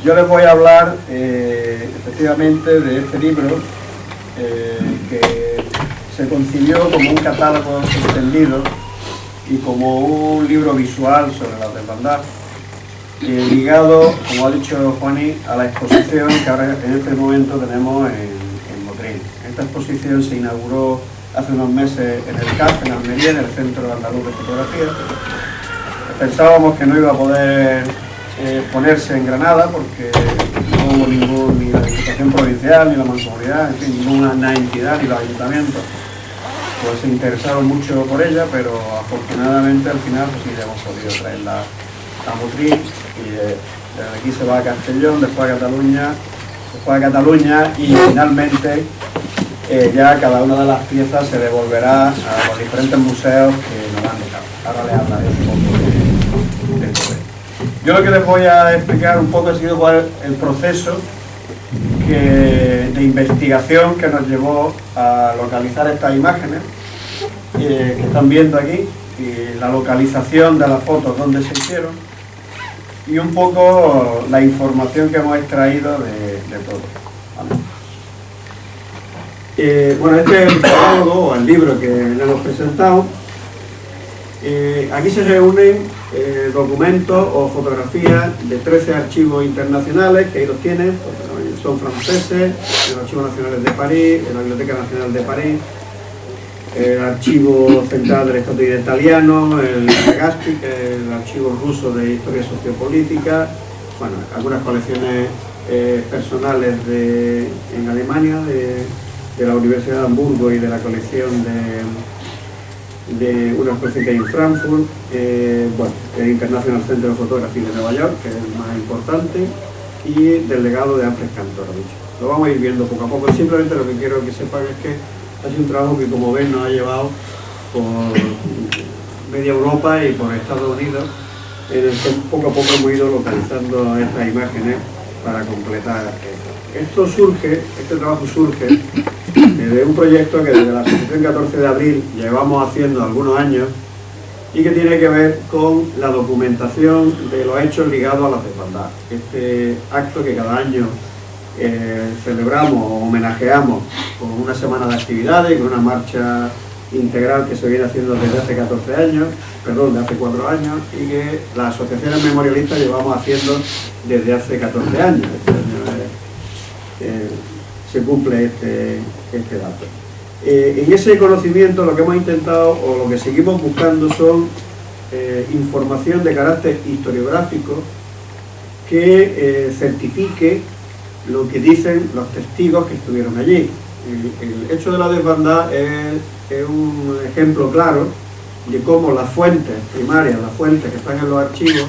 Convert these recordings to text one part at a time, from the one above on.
yo les voy a hablar efectivamente de este libro que se concibió como un catálogo extendido y como un libro visual sobre la desbandada, ligado, como ha dicho Juaní, a la exposición que ahora en este momento tenemos en Motril. Esta exposición se inauguró hace unos meses en el CAF, en Almería, en el Centro Andaluz de Fotografía. Pensábamos que no iba a poder ponerse en Granada porque no hubo ni la Diputación Provincial, ni la Mancomunidad, en fin, ninguna entidad, ni los ayuntamientos pues se interesaron mucho por ella, pero afortunadamente al final pues sí hemos podido traerla a Motril y desde aquí se va a Castellón, después a Cataluña y finalmente ya cada una de las piezas se devolverá a los diferentes museos que nos han dejado. Ahora les hablaré un poco de todo esto. Yo lo que les voy a explicar un poco ha sido cuál es el proceso de investigación que nos llevó a localizar estas imágenes que están viendo aquí, y la localización de las fotos donde se hicieron y un poco la información que hemos extraído de todo. ¿Vale? Bueno, este es el catálogo o el libro que le hemos presentado. Aquí se reúnen documentos o fotografías de 13 archivos internacionales, que ahí los tienen, son franceses, el Archivo Nacional de París, la Biblioteca Nacional de París, el Archivo Central del Estado Italiano, el Legaspi, el Archivo Ruso de Historia Sociopolítica, bueno, algunas colecciones personales en Alemania, de la Universidad de Hamburgo y de la colección de una especie que hay en Frankfurt, bueno, el International Center of Photography de Nueva York, que es el más importante, y del legado de Alfred Cantor. Lo vamos a ir viendo poco a poco. Simplemente lo que quiero que sepan es que ha sido un trabajo que, como ven, nos ha llevado por media Europa y por Estados Unidos, en el que poco a poco hemos ido localizando estas imágenes para completar esto. Este trabajo surge de un proyecto que desde la Asociación 14 de Abril llevamos haciendo algunos años y que tiene que ver con la documentación de los hechos ligados a las desbandadas. Este acto que cada año celebramos o homenajeamos con una semana de actividades y con una marcha integral que se viene haciendo desde hace 14 años, perdón, de hace 4 años, y que las asociaciones memorialistas llevamos haciendo desde hace 14 años. Este año se cumple este dato. En ese conocimiento lo que hemos intentado o lo que seguimos buscando son información de carácter historiográfico que certifique lo que dicen los testigos que estuvieron allí. El hecho de la desbandada es un ejemplo claro de cómo las fuentes primarias, las fuentes que están en los archivos,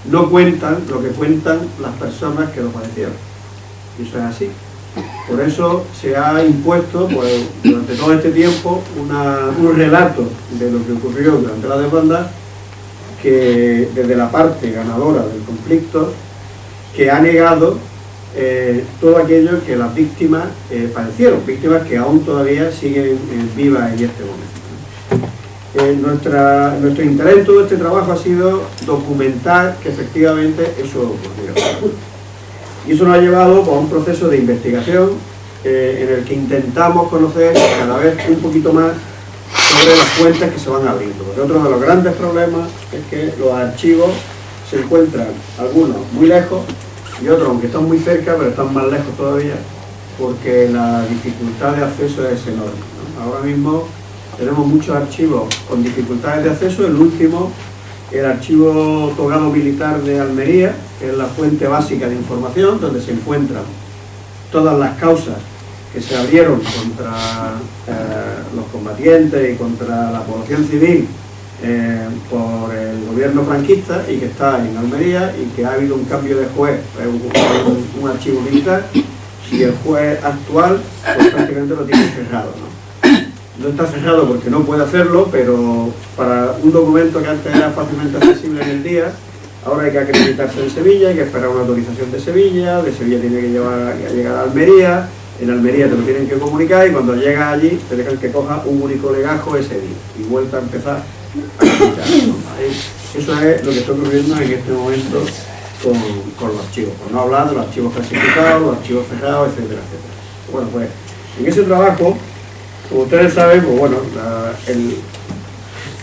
no cuentan lo que cuentan las personas que lo padecieron. Y eso es así. Por eso se ha impuesto pues, durante todo este tiempo un relato de lo que ocurrió durante la desbandada, que desde la parte ganadora del conflicto, que ha negado todo aquello que las víctimas padecieron, víctimas que aún todavía siguen vivas en este momento. Nuestro interés en todo este trabajo ha sido documentar que efectivamente eso ocurrió. Y eso nos ha llevado a un proceso de investigación en el que intentamos conocer cada vez un poquito más sobre las fuentes que se van abriendo. Porque otro de los grandes problemas es que los archivos se encuentran, algunos muy lejos y otros, aunque están muy cerca, pero están más lejos todavía, porque la dificultad de acceso es enorme, ¿no? Ahora mismo tenemos muchos archivos con dificultades de acceso. El último, el archivo togado militar de Almería, que es la fuente básica de información, donde se encuentran todas las causas que se abrieron contra los combatientes y contra la población civil por el gobierno franquista, y que está en Almería, y que ha habido un cambio de juez, un archivo militar, y el juez actual pues prácticamente lo tiene cerrado, ¿no? No está cerrado porque no puede hacerlo, pero para un documento que antes era fácilmente accesible en el día, ahora hay que acreditarse en Sevilla, hay que esperar una autorización de Sevilla tiene que llegar a Almería, en Almería te lo tienen que comunicar, y cuando llegas allí te dejan que coja un único legajo ese día y vuelta a empezar a acreditar, ¿no? Eso es lo que está ocurriendo en este momento con los archivos, por no hablar de los archivos clasificados, los archivos cerrados, etcétera, etcétera. Bueno, pues en ese trabajo, como ustedes saben, pues bueno,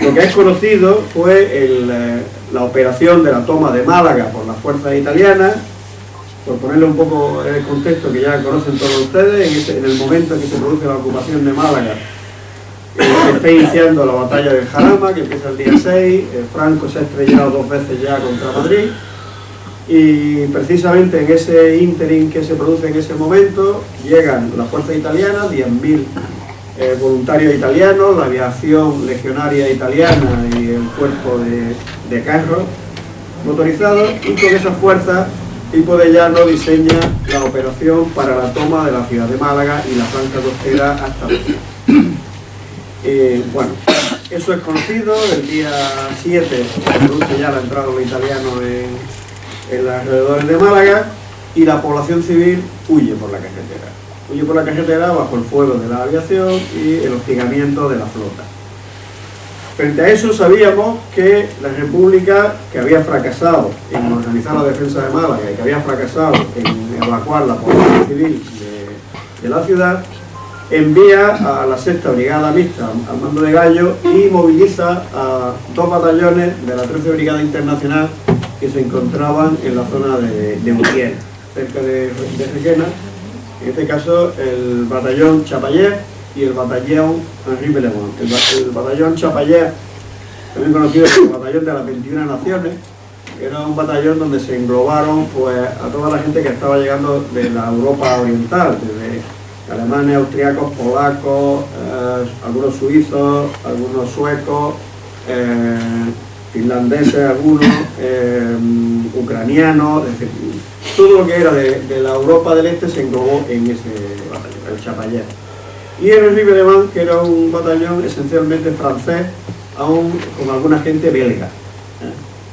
lo que es conocido fue la operación de la toma de Málaga por las fuerzas italianas. Por ponerle un poco en el contexto que ya conocen todos ustedes, en el momento en que se produce la ocupación de Málaga, se está iniciando la batalla del Jarama, que empieza el día 6, Franco se ha estrellado 2 veces ya contra Madrid, y precisamente en ese ínterin que se produce en ese momento, llegan las fuerzas italianas, 10.000 voluntarios italianos, la aviación legionaria italiana y el cuerpo de carros motorizados, y con esas fuerzas Pipo de Llano diseña la operación para la toma de la ciudad de Málaga y la franja costera hasta Madrid. Bueno, eso es conocido. El día 7 se produce ya la entrada de los italianos en los alrededores de Málaga, y la población civil huye por la carretera. Huye por la carretera bajo el fuego de la aviación y el hostigamiento de la flota. Frente a eso sabíamos que la República, que había fracasado en organizar la defensa de Málaga y que había fracasado en evacuar la población civil de la ciudad, envía a la 6ª Brigada Mixta al mando de Gallo y moviliza a 2 batallones de la 13ª Brigada Internacional que se encontraban en la zona de Utiel, cerca de Requena. En este caso el batallón Chapayet y el batallón Henri Belemont. El batallón Chapayet, también conocido como el batallón de las 21 Naciones, era un batallón donde se englobaron pues a toda la gente que estaba llegando de la Europa Oriental, desde alemanes, austriacos, polacos, algunos suizos, algunos suecos, finlandeses algunos, ucranianos, es decir, todo lo que era de la Europa del Este se englobó en ese batallón, el Chapayet. Y el Henri Belemont, que era un batallón esencialmente francés, aún con alguna gente belga,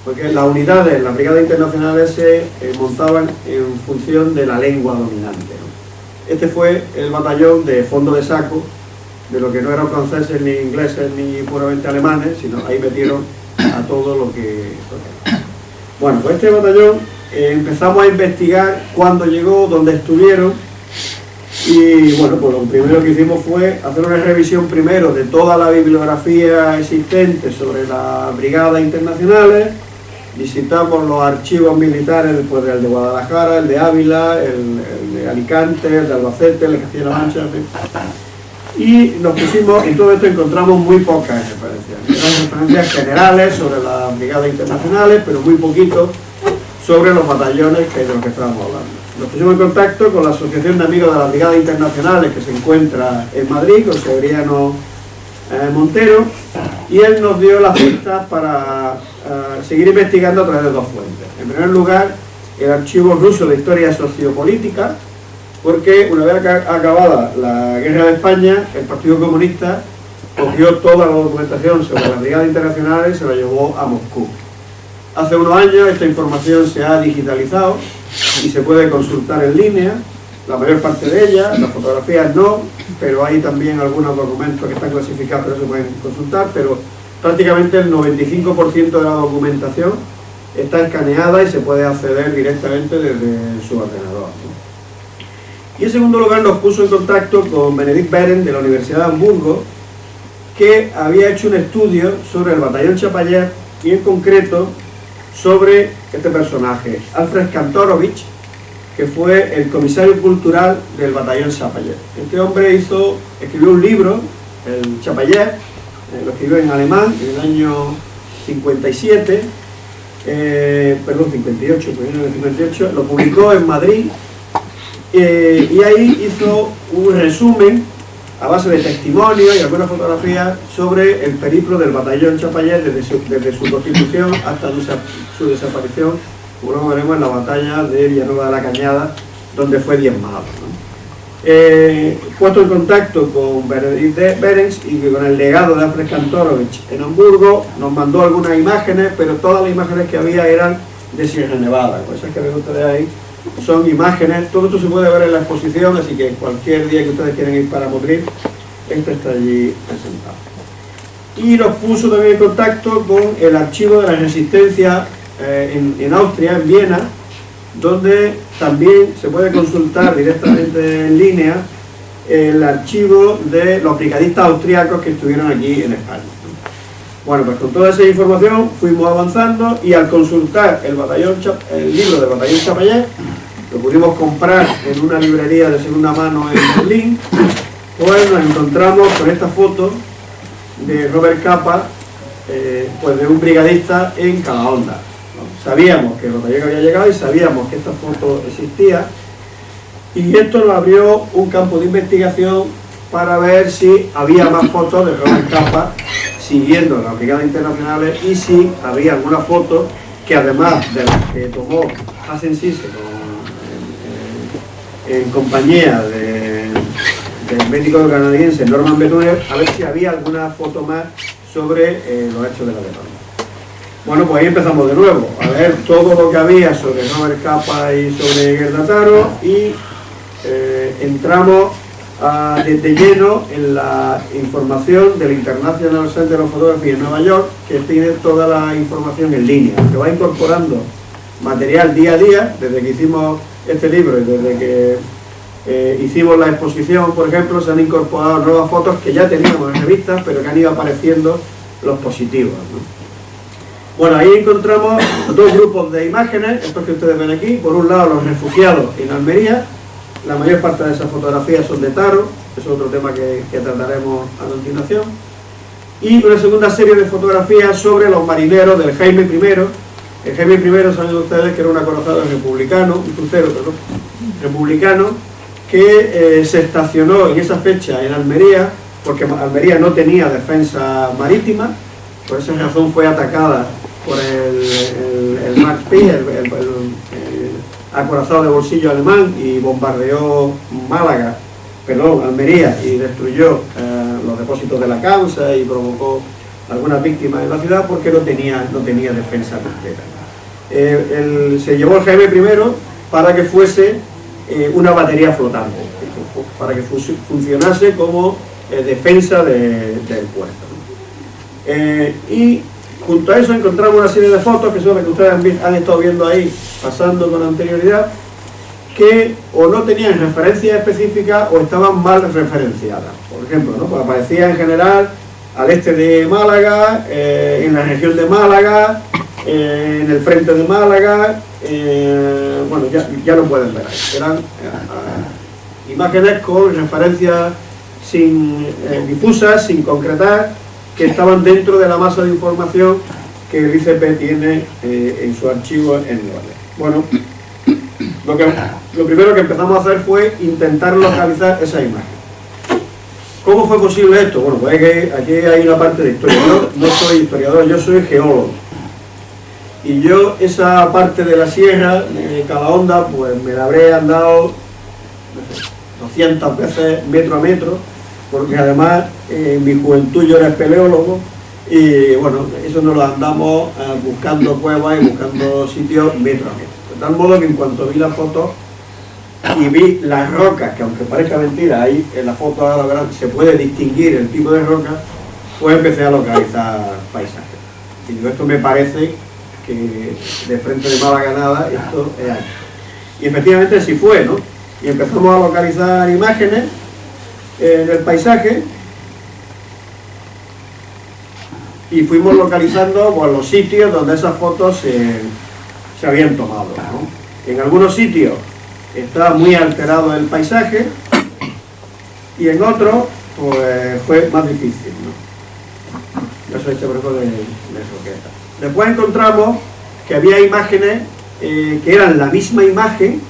porque las unidades, las brigadas internacionales se montaban en función de la lengua dominante, ¿no? Este fue el batallón de fondo de saco, de lo que no eran franceses, ni ingleses, ni puramente alemanes, sino ahí metieron a todo lo que... Bueno, pues este batallón empezamos a investigar cuándo llegó, dónde estuvieron. Y bueno, pues lo primero que hicimos fue hacer una revisión primero de toda la bibliografía existente sobre las brigadas internacionales. Visitamos los archivos militares, pues el de Guadalajara, el de Ávila, el de Alicante, el de Albacete, el de Castilla-La Mancha, en fin. Y nos pusimos, en todo esto encontramos muy pocas referencias. Eran referencias generales sobre las brigadas internacionales, pero muy poquito sobre los batallones de los que estábamos hablando. Nos pusimos en contacto con la Asociación de Amigos de las Brigadas Internacionales, que se encuentra en Madrid, con Severiano Montero, y él nos dio las pistas para seguir investigando a través de 2 fuentes. En primer lugar, el Archivo Ruso de Historia Sociopolítica, porque una vez acabada la Guerra de España, el Partido Comunista cogió toda la documentación sobre las brigadas internacionales y se la llevó a Moscú. Hace unos años esta información se ha digitalizado y se puede consultar en línea, la mayor parte de ella, las fotografías no, pero hay también algunos documentos que están clasificados, pero se pueden consultar, pero prácticamente el 95% de la documentación está escaneada y se puede acceder directamente desde su ordenador, ¿no? Y en segundo lugar nos puso en contacto con Benedikt Behrens de la Universidad de Hamburgo, que había hecho un estudio sobre el batallón Chapayet y en concreto sobre este personaje, Alfred Kantorowicz, que fue el comisario cultural del batallón Chapayet. Este hombre escribió un libro, el Chapayet, lo escribió en alemán en el año 57, 58, lo publicó en Madrid, y ahí hizo un resumen a base de testimonios y algunas fotografías sobre el periplo del batallón Chapayet desde su constitución hasta su desaparición, como lo veremos en la batalla de Villanueva de la Cañada, donde fue diezmado, ¿no? Puesto en contacto con Benedikt Behrens y con el legado de Alfred Kantorowicz en Hamburgo, nos mandó algunas imágenes, pero todas las imágenes que había eran de Sierra Nevada, pues esas que ven ustedes ahí son imágenes. Todo esto se puede ver en la exposición, así que cualquier día que ustedes quieran ir para Madrid, esto está allí presentado. Y nos puso también en contacto con el archivo de la resistencia en Austria, en Viena, donde también se puede consultar directamente en línea el archivo de los brigadistas austriacos que estuvieron aquí en España. Bueno, pues con toda esa información fuimos avanzando y al consultar el libro del batallón Chapayet, lo pudimos comprar en una librería de segunda mano en Berlín, pues nos encontramos con esta foto de Robert Capa, pues de un brigadista en Calahonda, ¿no? Sabíamos que el batallón había llegado y sabíamos que esta foto existía, y esto nos abrió un campo de investigación para ver si había más fotos de Robert Capa siguiendo las brigadas internacionales y si había alguna foto que, además de las que tomó Hassen-Sisse en compañía del médico canadiense Norman Betuner, a ver si había alguna foto más sobre los hechos de la guerra. Bueno, pues ahí empezamos de nuevo, a ver todo lo que había sobre Robert Capa y sobre Gerda Taro, y entramos de lleno en la información del International Center of Photography en Nueva York, que tiene toda la información en línea, que va incorporando material día a día, desde que hicimos este libro y desde que hicimos la exposición, por ejemplo, se han incorporado nuevas fotos que ya teníamos en revistas, pero que han ido apareciendo los positivos, ¿no? Bueno, ahí encontramos dos grupos de imágenes, estos que ustedes ven aquí. Por un lado, los refugiados en Almería. La mayor parte de esas fotografías son de Taro, es otro tema que trataremos a continuación. Y una segunda serie de fotografías sobre los marineros del Jaime I. El Jaime I, saben ustedes que era un acorazado republicano, un crucero, perdón, republicano, que se estacionó en esa fecha en Almería, porque Almería no tenía defensa marítima. Por esa razón fue atacada por el Max P, el acorazado de bolsillo alemán, y bombardeó Almería, y destruyó los depósitos de la causa y provocó algunas víctimas en la ciudad porque no tenía defensa completa. Se llevó el Jaime I para que fuese una batería flotante, para que funcionase como defensa del puerto. Y junto a eso encontramos una serie de fotos que son las que ustedes han estado viendo ahí pasando con anterioridad, que o no tenían referencia específica o estaban mal referenciadas. Por ejemplo, ¿no? Pues aparecía en general al este de Málaga, en la región de Málaga, en el frente de Málaga, bueno, ya no pueden ver ahí. Eran imágenes con referencias difusas, sin concretar, que estaban dentro de la masa de información que el ICP tiene en su archivo en Nueva York. Bueno, lo primero que empezamos a hacer fue intentar localizar esa imagen. ¿Cómo fue posible esto? Bueno, pues aquí hay una parte de historia. Yo no soy historiador, yo soy geólogo. Y yo esa parte de la sierra, de Calahonda, pues me la habré andado 200 veces metro a metro, porque además en mi juventud yo era espeleólogo, y bueno, eso nos lo andamos buscando cuevas y buscando sitios metro a metro. De tal modo que en cuanto vi la foto y vi las rocas, que aunque parezca mentira, ahí en la foto ahora verán, se puede distinguir el tipo de roca, pues empecé a localizar paisajes. Y digo, esto me parece que de frente de Málaga nada, esto es ahí. Y efectivamente así fue, ¿no? Y empezamos a localizar imágenes del paisaje, y fuimos localizando pues, los sitios donde esas fotos se habían tomado, ¿no? En algunos sitios estaba muy alterado el paisaje y en otros pues, fue más difícil, ¿no? Yo soy este grupo de roqueta. Después encontramos que había imágenes que eran la misma imagen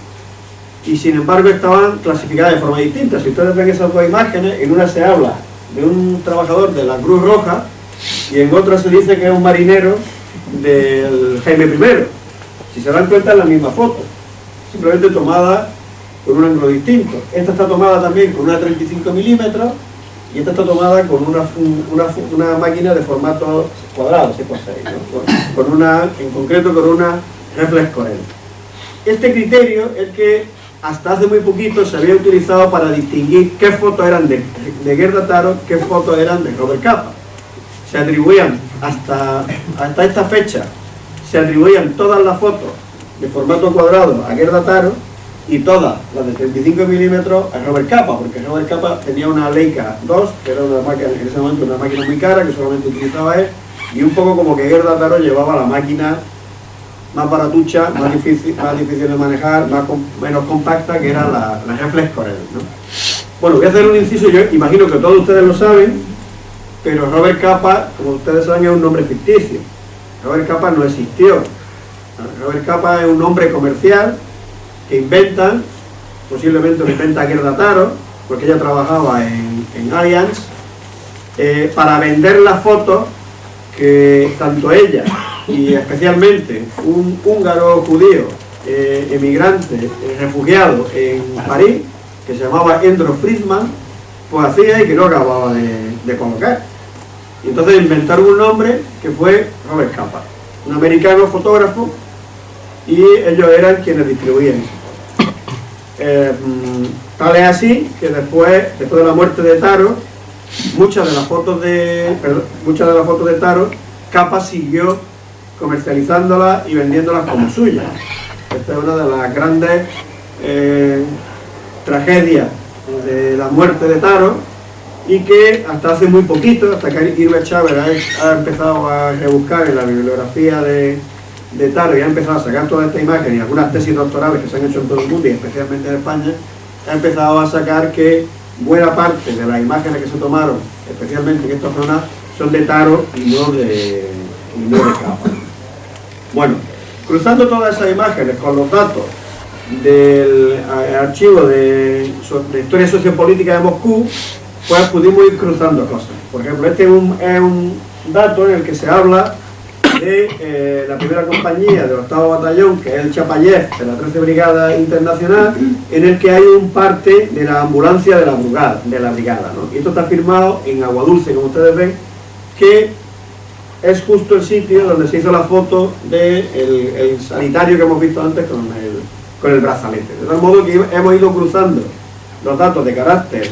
y sin embargo estaban clasificadas de forma distinta. Si ustedes ven esas dos imágenes, en una se habla de un trabajador de la Cruz Roja y en otra se dice que es un marinero del Jaime I. Si se dan cuenta es la misma foto, simplemente tomada con un ángulo distinto. Esta está tomada también con una 35 milímetros y esta está tomada con una máquina de formato cuadrado, 6x6, ¿no? En concreto con una reflex Corel. Este criterio es que hasta hace muy poquito se había utilizado para distinguir qué fotos eran de Gerda Taro, qué fotos eran de Robert Capa. Se atribuían hasta esta fecha, se atribuían todas las fotos de formato cuadrado a Gerda Taro y todas las de 35 milímetros a Robert Capa, porque Robert Capa tenía una Leica 2, que era una máquina, en ese momento una máquina muy cara, que solamente utilizaba él, y un poco como que Gerda Taro llevaba la máquina más baratucha, más difícil de manejar, menos compacta, que era la Reflex Corel, ¿no? Bueno, voy a hacer un inciso, yo imagino que todos ustedes lo saben, pero Robert Capa, como ustedes saben, es un nombre ficticio. Robert Capa no existió. Robert Capa es un nombre comercial que inventan, posiblemente lo inventa Gerda Taro, porque ella trabajaba en Allianz, para vender las fotos que tanto ella y especialmente un húngaro judío, emigrante, refugiado en París, que se llamaba Endro Friedman, pues hacía y que no acababa de colocar. Y entonces inventaron un nombre que fue Robert Capa, un americano fotógrafo, y ellos eran quienes distribuían eso. Tal es así que después de la muerte de Taro, muchas de las fotos de Taro, Capa siguió comercializándolas y vendiéndolas como suyas. Esta es una de las grandes tragedias de la muerte de Taro, y que hasta hace muy poquito, hasta que Irving Chávez ha empezado a rebuscar en la bibliografía de Taro y ha empezado a sacar toda esta imagen y algunas tesis doctorales que se han hecho en todo el mundo y especialmente en España, ha empezado a sacar que buena parte de las imágenes que se tomaron, especialmente en esta zona, son de Taro y no de Capa. Bueno, cruzando todas esas imágenes con los datos del archivo de historia sociopolítica de Moscú, pues pudimos ir cruzando cosas. Por ejemplo, este es un dato en el que se habla de la primera compañía del 8º batallón, que es el Chapayev de la 13 Brigada Internacional, en el que hay un parte de la ambulancia de la brigada, ¿no? Y esto está firmado en Aguadulce, como ustedes ven, que es justo el sitio donde se hizo la foto del sanitario que hemos visto antes con el brazalete. De tal modo que hemos ido cruzando los datos de carácter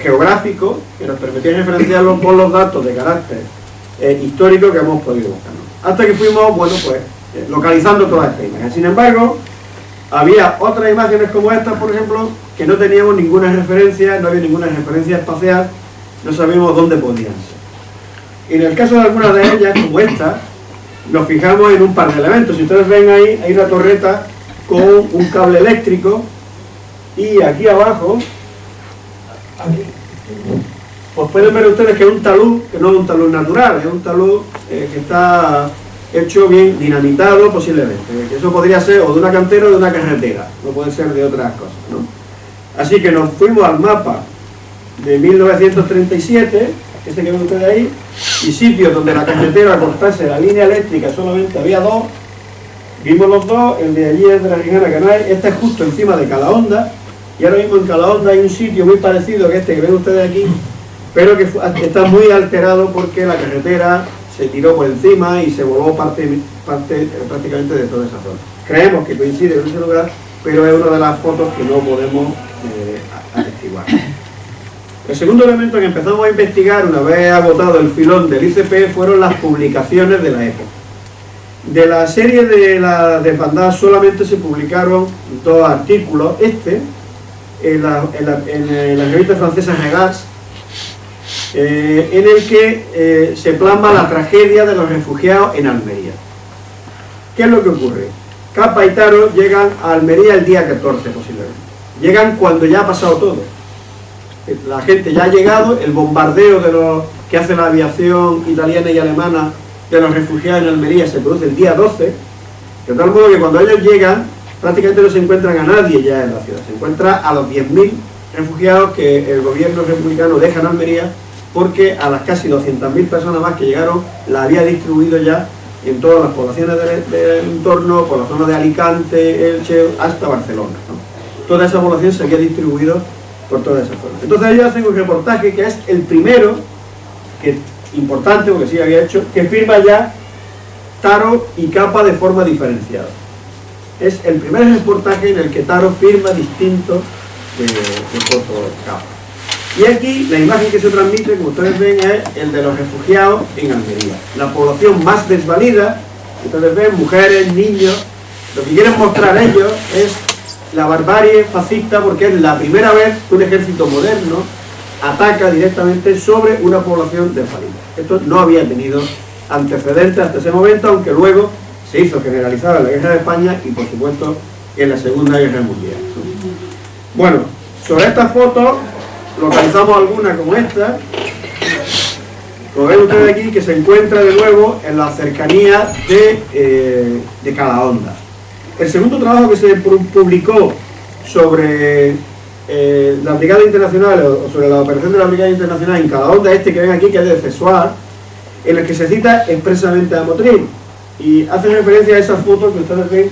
geográfico, que nos permitían referenciarlos con los datos de carácter histórico que hemos podido buscar, ¿no? Hasta que fuimos, bueno, pues localizando todas estas imágenes. Sin embargo, había otras imágenes como estas, por ejemplo, que no teníamos ninguna referencia, no había ninguna referencia espacial, no sabíamos dónde podían ser. En el caso de algunas de ellas, como esta, nos fijamos en un par de elementos. Si ustedes ven ahí, hay una torreta con un cable eléctrico, y aquí abajo, pues pueden ver ustedes que es un talud, que no es un talud natural, es un talud que está hecho bien dinamitado posiblemente. Eso podría ser o de una cantera o de una carretera, no puede ser de otras cosas, ¿no? Así que nos fuimos al mapa de 1937, este que ven ustedes ahí, y sitios donde la carretera cortase la línea eléctrica solamente había dos. Vimos los dos, el de allí es de la Rijana Canal, este es justo encima de Calahonda, y ahora mismo en Calahonda hay un sitio muy parecido que este que ven ustedes aquí, pero que está muy alterado porque la carretera se tiró por encima y se voló parte prácticamente de toda esa zona. Creemos que coincide con ese lugar, pero es una de las fotos que no podemos atestiguar. El segundo elemento que empezamos a investigar una vez agotado el filón del ICP fueron las publicaciones de la época. De la serie de la desbandada solamente se publicaron dos artículos, en la revista francesa Regards, en el que se plasma la tragedia de los refugiados en Almería. ¿Qué es lo que ocurre? Capa y Taro llegan a Almería el día 14 posiblemente. Llegan cuando ya ha pasado todo. La gente ya ha llegado, el bombardeo que hace la aviación italiana y alemana de los refugiados en Almería se produce el día 12, de tal modo que cuando ellos llegan prácticamente no se encuentran a nadie ya en la ciudad, se encuentra a los 10.000 refugiados que el gobierno republicano deja en Almería, porque a las casi 200.000 personas más que llegaron la había distribuido ya en todas las poblaciones del entorno, por la zona de Alicante, Elche, hasta Barcelona, ¿no? Toda esa población se había distribuido por toda esa zona. Entonces ellos hacen un reportaje que es el primero, que importante, porque sí había hecho, que firma ya Taro y Capa de forma diferenciada. Es el primer reportaje en el que Taro firma distinto de Capa. Y aquí la imagen que se transmite, como ustedes ven, es el de los refugiados en Almería. La población más desvalida, Ustedes ven mujeres, niños. Lo que quieren mostrar ellos es la barbarie fascista, porque es la primera vez que un ejército moderno ataca directamente sobre una población del país. Esto no había tenido antecedentes hasta ese momento, aunque luego se hizo generalizada en la Guerra de España y, por supuesto, en la Segunda Guerra Mundial. Bueno, sobre estas fotos localizamos algunas como esta. Como ven ustedes aquí, que se encuentra de nuevo en la cercanía de Calahonda. El segundo trabajo que se publicó sobre la Brigada Internacional, o sobre la operación de la Brigada Internacional en Calahonda, este que ven aquí, que es de Cesuar, en el que se cita expresamente a Motril, y hace referencia a esas fotos que ustedes ven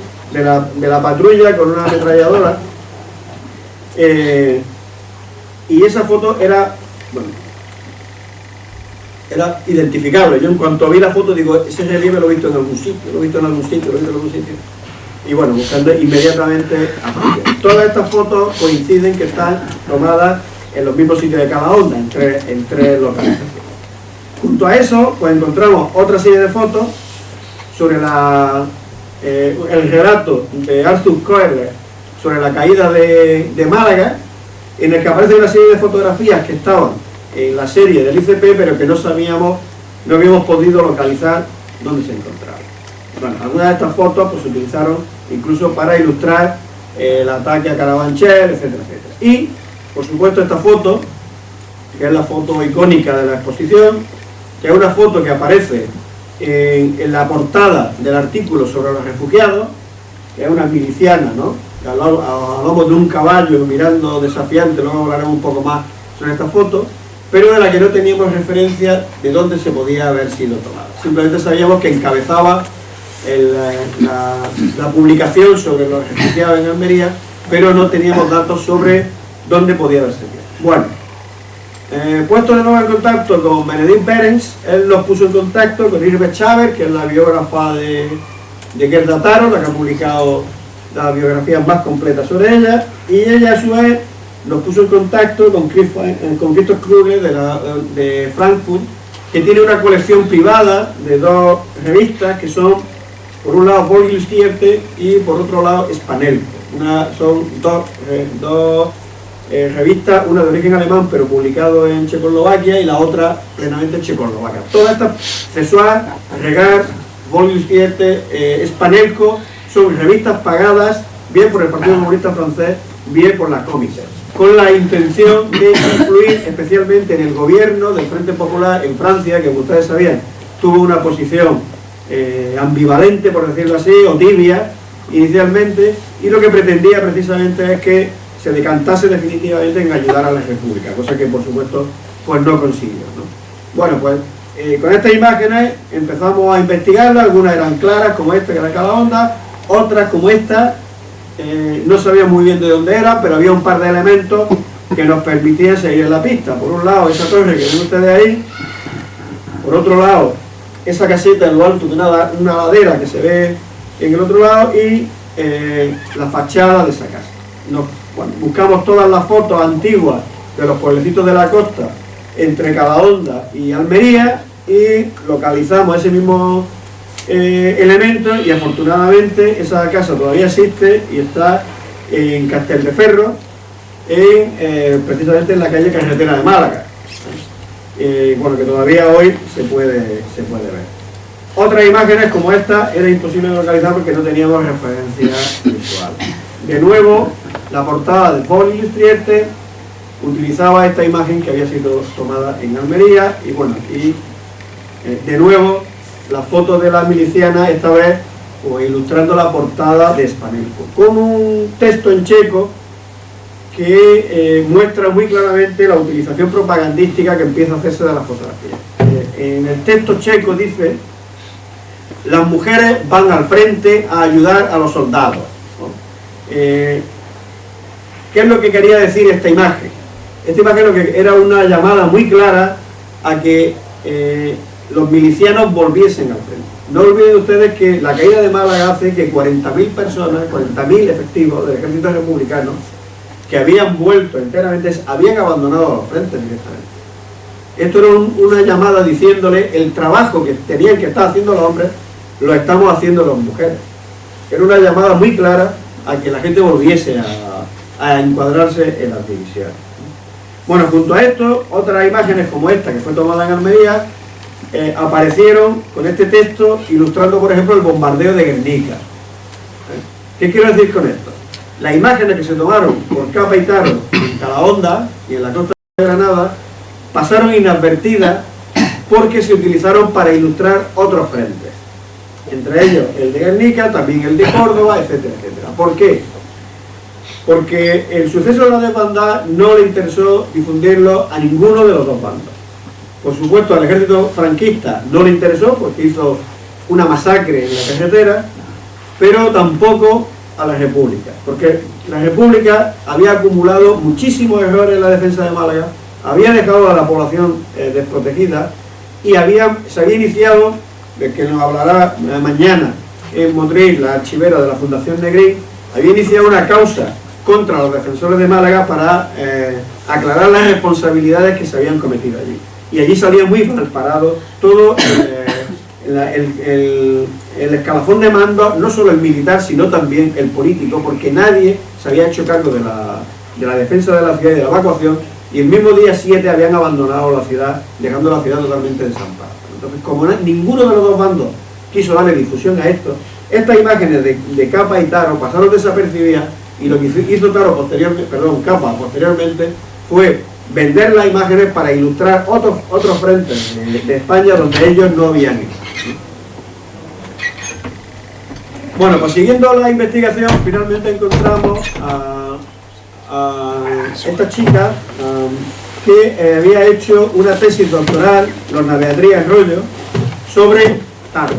de la patrulla con una ametralladora, y esa foto era, bueno, era identificable. Yo en cuanto vi la foto digo, ese relieve lo he visto en algún sitio, lo he visto en algún sitio, lo he visto en algún sitio. Y bueno, buscando inmediatamente aparece. Todas estas fotos coinciden que están tomadas en los mismos sitios de Calahonda, en tres localizaciones. Junto a eso, pues encontramos otra serie de fotos sobre el relato de Arthur Koestler sobre la caída de Málaga, en el que aparece una serie de fotografías que estaban en la serie del ICP, pero que no habíamos podido localizar dónde se encontraban. Bueno, algunas de estas fotos pues, se utilizaron incluso para ilustrar el ataque a Carabanchel, etcétera, etcétera. Y, por supuesto, esta foto, que es la foto icónica de la exposición, que es una foto que aparece en la portada del artículo sobre los refugiados, que es una miliciana, ¿no? Al lomo de un caballo mirando desafiante. Luego hablaremos un poco más sobre esta foto, pero de la que no teníamos referencia de dónde se podía haber sido tomada. Simplemente sabíamos que encabezaba la publicación sobre los refugiados en Almería, pero no teníamos datos sobre dónde podía haber sido. Bueno, puesto de nuevo en contacto con Benedict Behrens, él nos puso en contacto con Irve Chaver, que es la biógrafa de Gerda Taro, la que ha publicado las biografías más completas sobre ella, y ella a su vez nos puso en contacto con Christoph Kruger de Frankfurt, que tiene una colección privada de dos revistas que son, por un lado, Volksstierte y por otro lado, Spanelco. Son dos revistas, una de origen alemán pero publicado en Checoslovaquia y la otra plenamente checoslovaca. Todas estas, Cesuar, Regard, Volksstierte, Spanelco, son revistas pagadas bien por el Partido Comunista Francés, bien por la Comité, con la intención de influir especialmente en el gobierno del Frente Popular en Francia, que como ustedes sabían tuvo una posición ambivalente, por decirlo así, o tibia inicialmente, y lo que pretendía precisamente es que se decantase definitivamente en ayudar a la República, cosa que por supuesto pues no consiguió, ¿no? Bueno, pues con estas imágenes empezamos a investigarlas. Algunas eran claras, como esta que era Calahonda, otras como esta no sabía muy bien de dónde era, pero había un par de elementos que nos permitían seguir en la pista. Por un lado, esa torre que ven ustedes ahí, por otro lado, esa caseta en lo alto de una ladera que se ve en el otro lado, y la fachada de esa casa. Buscamos todas las fotos antiguas de los pueblecitos de la costa entre Calahonda y Almería y localizamos ese mismo elemento, y afortunadamente esa casa todavía existe y está en Casteldeferro, precisamente en la calle Carretera de Málaga, bueno, que todavía hoy se puede ver. Otras imágenes como esta era imposible de localizar porque no teníamos referencia visual. De nuevo, la portada de Volksstierte utilizaba esta imagen que había sido tomada en Almería, y bueno, de nuevo las fotos de la miliciana, esta vez pues, ilustrando la portada de Spanelco, con un texto en checo que muestra muy claramente la utilización propagandística que empieza a hacerse de la fotografía. En el texto checo dice: las mujeres van al frente a ayudar a los soldados, ¿no? ¿Qué es lo que quería decir esta imagen? Esta imagen lo que era una llamada muy clara a que los milicianos volviesen al frente. No olviden ustedes que la caída de Málaga hace que 40.000 personas, 40.000 efectivos del ejército republicano, que habían vuelto enteramente, habían abandonado los frentes directamente. Esto era una llamada diciéndole el trabajo que tenían que estar haciendo los hombres lo estamos haciendo las mujeres. Era una llamada muy clara a que la gente volviese a encuadrarse en las divisiones. Bueno, junto a esto, otras imágenes como esta, que fue tomada en Almería, aparecieron con este texto ilustrando, por ejemplo, el bombardeo de Guernica. ¿Qué quiero decir con esto? Las imágenes que se tomaron por Capa y Taro en Calahonda y en la costa de Granada pasaron inadvertidas porque se utilizaron para ilustrar otros frentes, entre ellos el de Guernica, también el de Córdoba, etcétera, etcétera. ¿Por qué? Porque el suceso de la desbandada no le interesó difundirlo a ninguno de los dos bandos. Por supuesto, al ejército franquista no le interesó porque hizo una masacre en la carretera, pero tampoco a la República, porque la República había acumulado muchísimos errores en la defensa de Málaga, había dejado a la población desprotegida y se había iniciado, de que nos hablará mañana en Motril, la archivera de la Fundación Negrín, había iniciado una causa contra los defensores de Málaga para aclarar las responsabilidades que se habían cometido allí. Y allí salía muy mal parado todo el escalafón de mando, no solo el militar, sino también el político, porque nadie se había hecho cargo de la defensa de la ciudad y de la evacuación, y el mismo día 7 habían abandonado la ciudad, dejando la ciudad totalmente desamparada. Entonces, como ninguno de los dos bandos quiso darle difusión a esto, estas imágenes de Capa y Taro pasaron desapercibidas, y lo que hizo Capa posteriormente fue vender las imágenes para ilustrar otros frentes de España donde ellos no habían ido. Bueno, pues siguiendo la investigación, finalmente encontramos a esta chica que había hecho una tesis doctoral, Lorna Beatriz Arroyo, sobre Taro.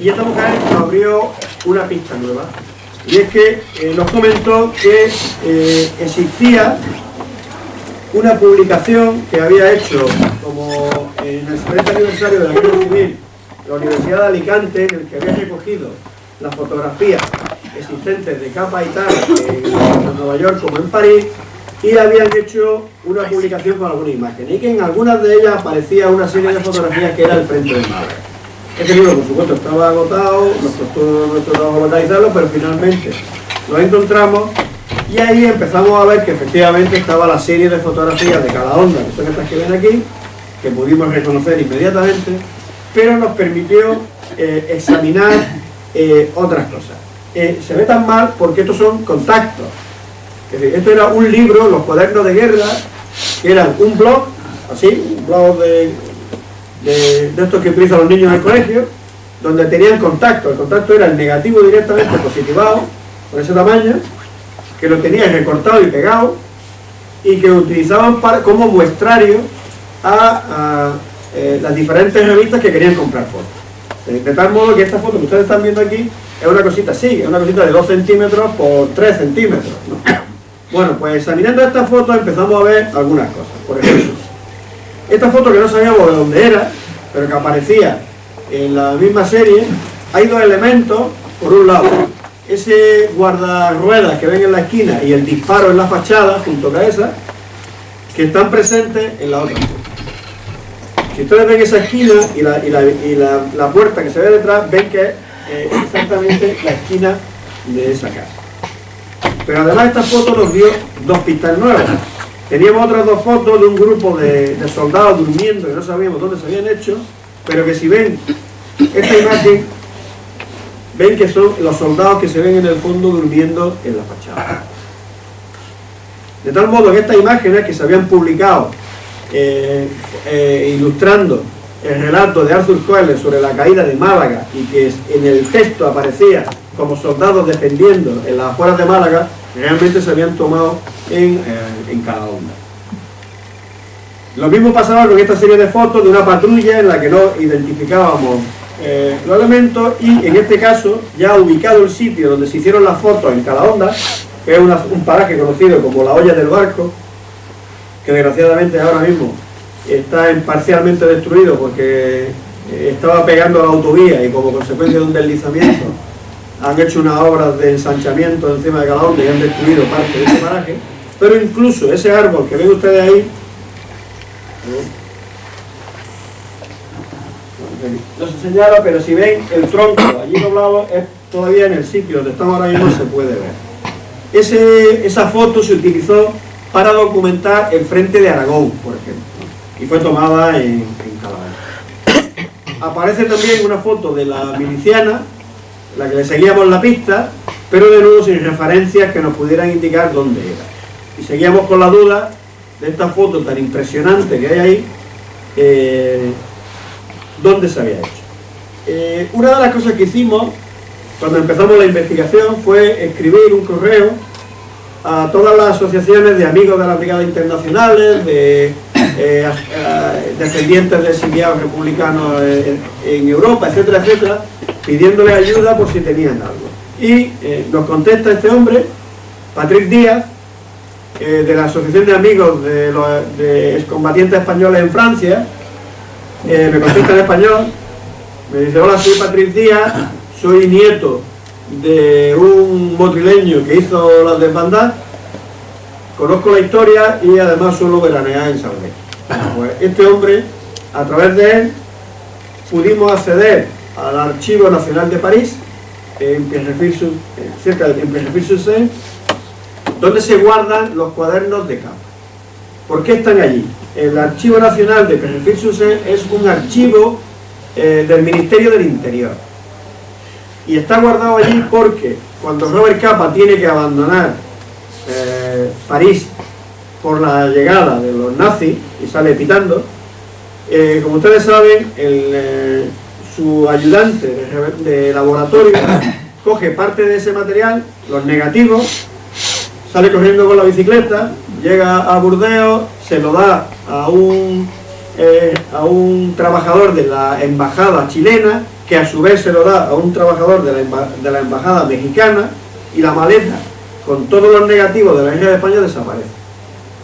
Y esta mujer nos abrió una pista nueva, y es que nos comentó que existía una publicación que había hecho como en el 70 aniversario de la Guerra Civil la Universidad de Alicante, en el que había recogido las fotografías existentes de Capa y Taro en Nueva York como en París, y habían hecho una publicación con alguna imagen, y que en algunas de ellas aparecía una serie de fotografías que era el frente de Málaga. Este libro, por supuesto, estaba agotado, nos costó nuestro trabajo localizarlo, pero finalmente lo encontramos, y ahí empezamos a ver que efectivamente estaba la serie de fotografías de Calahonda, que son estas que ven aquí, que pudimos reconocer inmediatamente, pero nos permitió examinar otras cosas. Se ve tan mal porque estos son contactos. Es decir, esto era un libro, los cuadernos de guerra, que eran un blog, así, un blog de estos que utilizan los niños en el colegio, donde tenían contacto. El contacto era el negativo directamente positivado, por ese tamaño, que lo tenían recortado y pegado, y que lo utilizaban como muestrario a las diferentes revistas que querían comprar fotos. De tal modo que esta foto que ustedes están viendo aquí es una cosita así, es una cosita de 2 centímetros por 3 centímetros, ¿no? Bueno, pues examinando estas fotos empezamos a ver algunas cosas. Por ejemplo, esta foto que no sabíamos de dónde era, pero que aparecía en la misma serie, hay dos elementos. Por un lado, ese guardarruedas que ven en la esquina y el disparo en la fachada, junto a esa, que están presentes en la otra foto. Si ustedes ven esa esquina y la puerta que se ve detrás, ven que es exactamente la esquina de esa casa. Pero además esta foto nos dio dos pistas nuevas. Teníamos otras dos fotos de un grupo de soldados durmiendo que no sabíamos dónde se habían hecho, pero que si ven esta imagen, ven que son los soldados que se ven en el fondo durmiendo en la fachada. De tal modo que estas imágenes que se habían publicado ilustrando el relato de Arthur Koestler sobre la caída de Málaga, y que en el texto aparecía como soldados defendiendo en las afueras de Málaga, realmente se habían tomado en Calahonda. Lo mismo pasaba con esta serie de fotos de una patrulla en la que no identificábamos los elementos, y en este caso, ya ubicado el sitio donde se hicieron las fotos en Calahonda, que es un paraje conocido como la Olla del Barco, que desgraciadamente ahora mismo está parcialmente destruido porque estaba pegando a la autovía, y como consecuencia de un deslizamiento han hecho unas obras de ensanchamiento encima de Calahonda y han destruido parte de ese paraje. Pero incluso ese árbol que ven ustedes ahí, no se señala, pero si ven el tronco allí doblado, es todavía en el sitio donde estamos ahora mismo, se puede ver. Esa foto se utilizó para documentar el frente de Aragón, por ejemplo, y fue tomada en Calavera. Aparece también una foto de la miliciana, la que le seguíamos la pista, pero de nuevo sin referencias que nos pudieran indicar dónde era. Y seguíamos con la duda de esta foto tan impresionante que hay ahí, dónde se había hecho. Una de las cosas que hicimos cuando empezamos la investigación fue escribir un correo a todas las asociaciones de amigos de las brigadas internacionales, de descendientes de exiliados republicanos en Europa, etcétera, etcétera, pidiéndole ayuda por si tenían algo. Y nos contesta este hombre, Patrick Díaz, de la Asociación de Amigos de Excombatientes Españoles en Francia. Me contesta en español, me dice: hola, soy Patrick Díaz, soy nieto de un motrileño que hizo las desbandadas, conozco la historia y además suelo veranear en Saudí. Pues este hombre, a través de él, pudimos acceder al Archivo Nacional de París, cerca de Pierrefitte-sur-Seine, donde se guardan los cuadernos de capa. ¿Por qué están allí? El Archivo Nacional de Pierrefitte-sur-Seine es un archivo del Ministerio del Interior. Y está guardado allí porque cuando Robert Capa tiene que abandonar París por la llegada de los nazis y sale pitando, como ustedes saben, su ayudante de laboratorio coge parte de ese material, los negativos, sale corriendo con la bicicleta, llega a Burdeos, se lo da a un trabajador de la embajada chilena, que a su vez se lo da a un trabajador de la embajada mexicana, y la maleta con todos los negativos de la isla de España desaparece.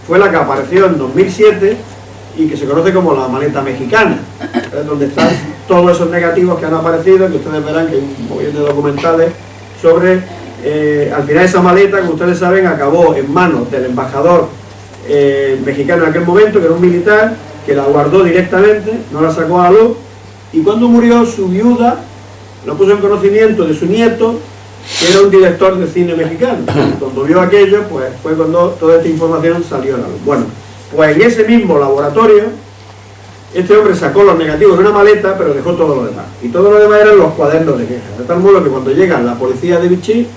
Fue la que apareció en 2007 y que se conoce como la maleta mexicana, donde están todos esos negativos que han aparecido, que ustedes verán que hay un montón de documentales sobre. Al final esa maleta, como ustedes saben, acabó en manos del embajador mexicano en aquel momento, que era un militar, que la guardó directamente, no la sacó a la luz, y cuando murió su viuda lo puso en conocimiento de su nieto, que era un director de cine mexicano. Cuando vio aquello, pues fue cuando toda esta información salió a la luz. Bueno, pues en ese mismo laboratorio, este hombre sacó los negativos de una maleta, pero dejó todo lo demás. Y todo lo demás eran los cuadernos de quejas. De tal modo que cuando llega la policía de Vichy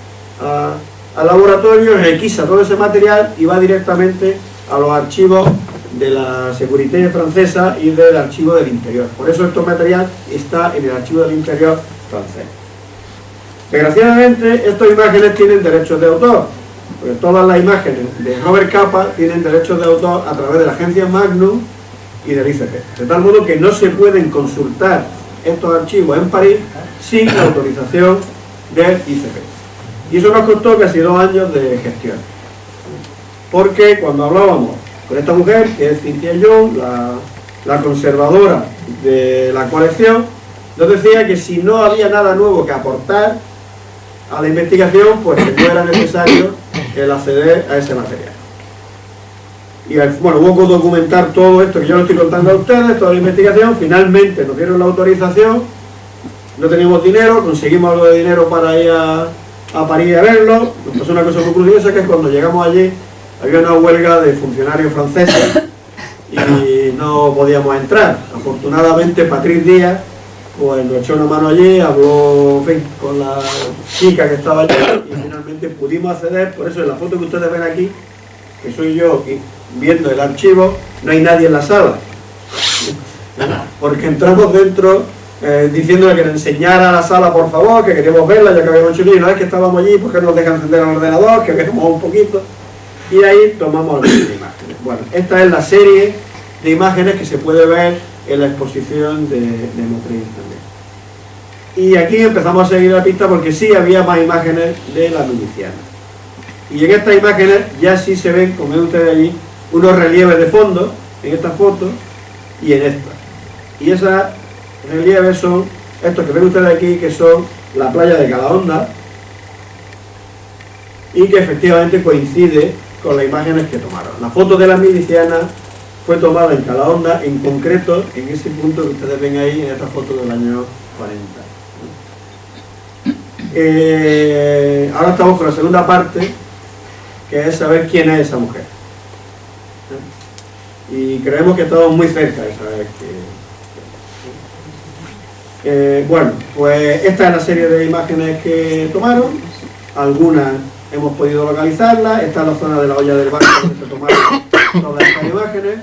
al laboratorio, requisa todo ese material y va directamente a los archivos de la Seguridad francesa y del Archivo del Interior. Por eso este material está en el Archivo del Interior francés. Desgraciadamente, estas imágenes tienen derechos de autor, porque todas las imágenes de Robert Capa tienen derechos de autor a través de la agencia Magnum y del ICP. De tal modo que no se pueden consultar estos archivos en París sin la autorización del ICP. Y eso nos costó casi 2 años de gestión. Porque cuando hablábamos con esta mujer, que es Cynthia Young, la conservadora de la colección, nos decía que si no había nada nuevo que aportar a la investigación, pues que no era necesario el acceder a ese material. Y bueno, hubo que documentar todo esto que yo lo estoy contando a ustedes, toda la investigación. Finalmente nos dieron la autorización, no teníamos dinero, conseguimos algo de dinero para ir a París a verlo. Nos pasó una cosa muy curiosa, que es cuando llegamos allí había una huelga de funcionarios franceses y no podíamos entrar. Afortunadamente Patrick Díaz pues nos echó una mano allí, habló, en fin, con la chica que estaba allí y finalmente pudimos acceder. Por eso en la foto que ustedes ven aquí, que soy yo viendo el archivo, no hay nadie en la sala, porque entramos dentro diciéndole que le enseñara la sala, por favor, que queríamos verla, ya que habíamos hecho y una vez que estábamos allí, pues que nos dejan encender el ordenador, que veamos un poquito, y ahí tomamos las imágenes. Bueno, esta es la serie de imágenes que se puede ver en la exposición de Motril también. Y aquí empezamos a seguir la pista porque sí había más imágenes de la miliciana. Y en estas imágenes ya sí se ven, como ven ustedes allí, unos relieves de fondo, en esta foto y en esta. Y esos relieves son estos que ven ustedes aquí, que son la playa de Calahonda, y que efectivamente coincide con las imágenes que tomaron. La foto de la miliciana fue tomada en Calahonda, en concreto en ese punto que ustedes ven ahí en esta foto del año 40. Ahora estamos con la segunda parte, que es saber quién es esa mujer. Y creemos que estamos muy cerca de saber que... bueno, pues esta es la serie de imágenes que tomaron. Algunas hemos podido localizarlas. Esta es la zona de la olla del barco donde se tomaron todas estas imágenes.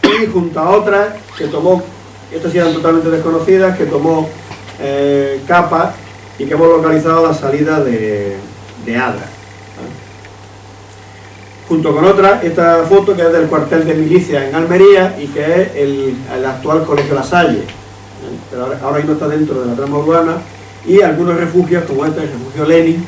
Y junto a otras que tomó, estas sí eran totalmente desconocidas, que tomó Capa y que hemos localizado a la salida de Adra. Junto con otra, esta foto que es del cuartel de milicia en Almería y que es el actual Colegio La Salle, pero ahora mismo está dentro de la trama urbana, y algunos refugios como este, el refugio Lenin,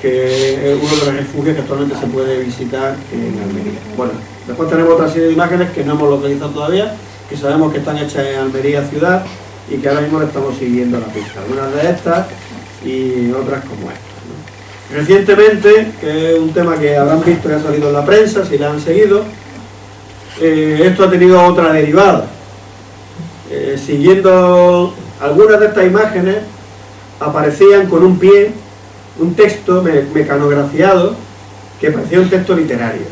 que es uno de los refugios que actualmente se puede visitar en Almería. Bueno, después tenemos otra serie de imágenes que no hemos localizado todavía, que sabemos que están hechas en Almería ciudad y que ahora mismo le estamos siguiendo la pista. Algunas de estas y otras como esta. Recientemente, que es un tema que habrán visto que ha salido en la prensa, si la han seguido, esto ha tenido otra derivada. Siguiendo algunas de estas imágenes, aparecían con un pie, un texto mecanografiado que parecía un texto literario.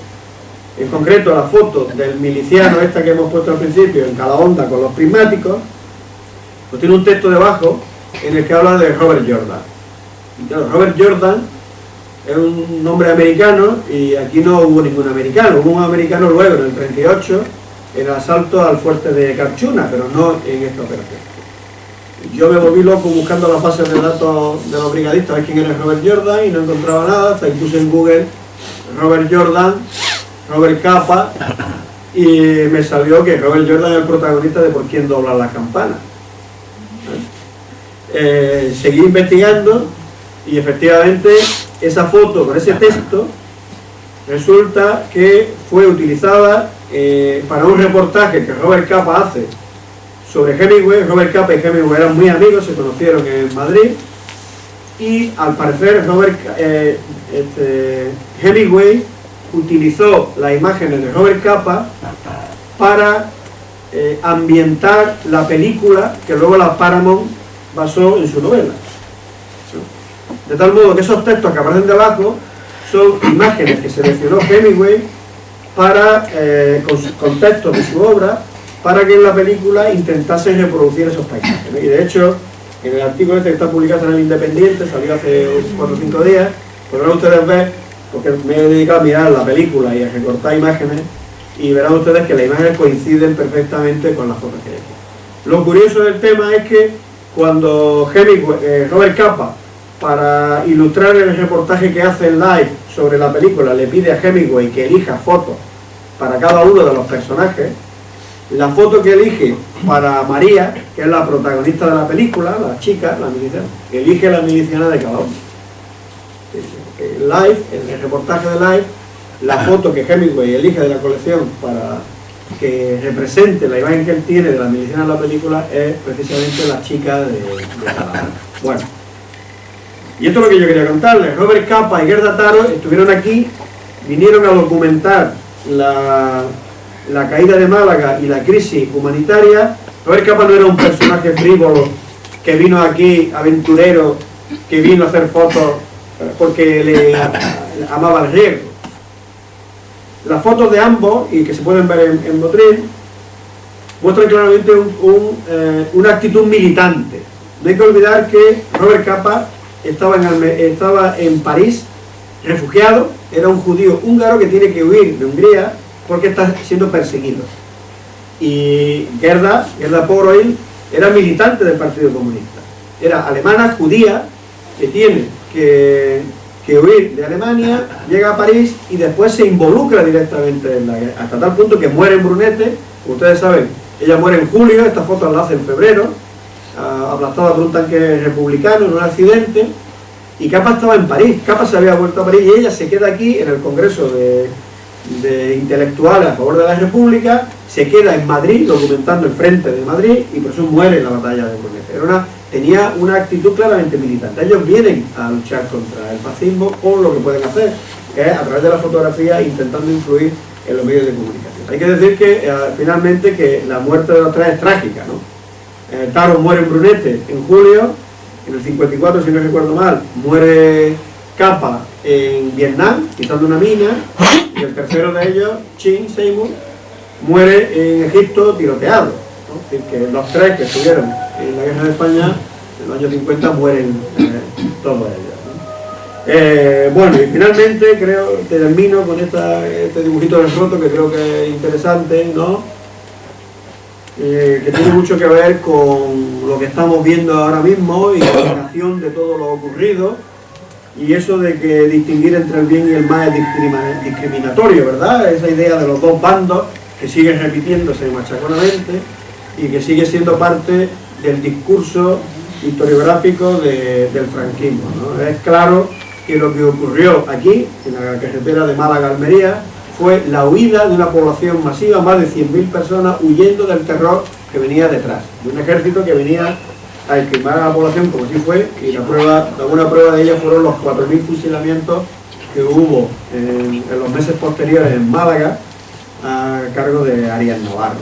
En concreto, la foto del miliciano, esta que hemos puesto al principio, en Calahonda con los prismáticos, pues tiene un texto debajo en el que habla de Robert Jordan. Y claro, Robert Jordan es un nombre americano y aquí no hubo ningún americano. Hubo un americano luego en el 38 en el asalto al fuerte de Carchuna, pero no en esta operación. Yo me volví loco buscando las bases de datos de los brigadistas a ver quién era Robert Jordan y no encontraba nada, hasta que puse en Google Robert Jordan, Robert Capa, y me salió que Robert Jordan es el protagonista de Por quién doblan las campanas. Seguí investigando y efectivamente esa foto con ese texto resulta que fue utilizada para un reportaje que Robert Capa hace sobre Hemingway. Robert Capa y Hemingway eran muy amigos, se conocieron en Madrid y al parecer Hemingway utilizó las imágenes de Robert Capa para ambientar la película que luego la Paramount basó en su novela. De tal modo que esos textos que aparecen debajo son imágenes que seleccionó Hemingway para, con textos de su obra, para que en la película intentase reproducir esos paisajes, ¿no? Y de hecho, en el artículo este que está publicado en el Independiente, salió hace 4 o 5 días, podrán ustedes ver, porque me he dedicado a mirar la película y a recortar imágenes, y verán ustedes que las imágenes coinciden perfectamente con las fotos que hay aquí. Lo curioso del tema es que cuando Robert Capa, para ilustrar el reportaje que hace en Live sobre la película, le pide a Hemingway que elija fotos para cada uno de los personajes, la foto que elige para María, que es la protagonista de la película, la chica, la miliciana, elige la miliciana de Calahonda. Live, en el reportaje de Live, la foto que Hemingway elige de la colección para que represente la imagen que él tiene de la miliciana de la película es precisamente la chica de Calahonda. Bueno, y esto es lo que yo quería contarles. Robert Capa y Gerda Taro estuvieron aquí, vinieron a documentar la caída de Málaga y la crisis humanitaria. Robert Capa no era un personaje frívolo que vino aquí, aventurero, que vino a hacer fotos porque le amaba el riesgo. Las fotos de ambos, y que se pueden ver en Motril, muestran claramente una actitud militante. No hay que olvidar que Robert Capa estaba en París, refugiado, era un judío húngaro que tiene que huir de Hungría porque está siendo perseguido. Y Gerda Poroil era militante del Partido Comunista. Era alemana, judía, que tiene que huir de Alemania, llega a París y después se involucra directamente en la guerra, hasta tal punto que muere en Brunete. Como ustedes saben, ella muere en julio, esta foto la hace en febrero, aplastada por un tanque republicano en un accidente, y Capa estaba en París. Capa se había vuelto a París y ella se queda aquí en el Congreso de Intelectuales a favor de la República, se queda en Madrid documentando el frente de Madrid y por eso muere en la batalla de Brunete. Tenía una actitud claramente militante. Ellos vienen a luchar contra el fascismo con lo que pueden hacer, que es a través de la fotografía intentando influir en los medios de comunicación. Hay que decir que finalmente que la muerte de los tres es trágica, ¿no? Taro muere en Brunete en julio, en el 54, si no recuerdo mal, muere Capa en Vietnam, quitando una mina, y el tercero de ellos, Chin Seymour, muere en Egipto tiroteado, ¿no? Es decir, que los tres que estuvieron en la guerra de España, en los años 50, mueren todos ellos, ¿no? Bueno, y finalmente creo que termino con este dibujito del roto que creo que es interesante, ¿no? Que tiene mucho que ver con lo que estamos viendo ahora mismo y la combinación de todo lo ocurrido, y eso de que distinguir entre el bien y el mal es discriminatorio, ¿verdad? Esa idea de los dos bandos que sigue repitiéndose machaconamente y que sigue siendo parte del discurso historiográfico del franquismo, ¿no? Es claro que lo que ocurrió aquí, en la carretera de Málaga a Almería, fue la huida de una población masiva, más de 100.000 personas huyendo del terror que venía detrás, de un ejército que venía a esquilmar a la población como si fue, y alguna prueba de ello fueron los 4.000 fusilamientos que hubo en los meses posteriores en Málaga a cargo de Arias Navarro.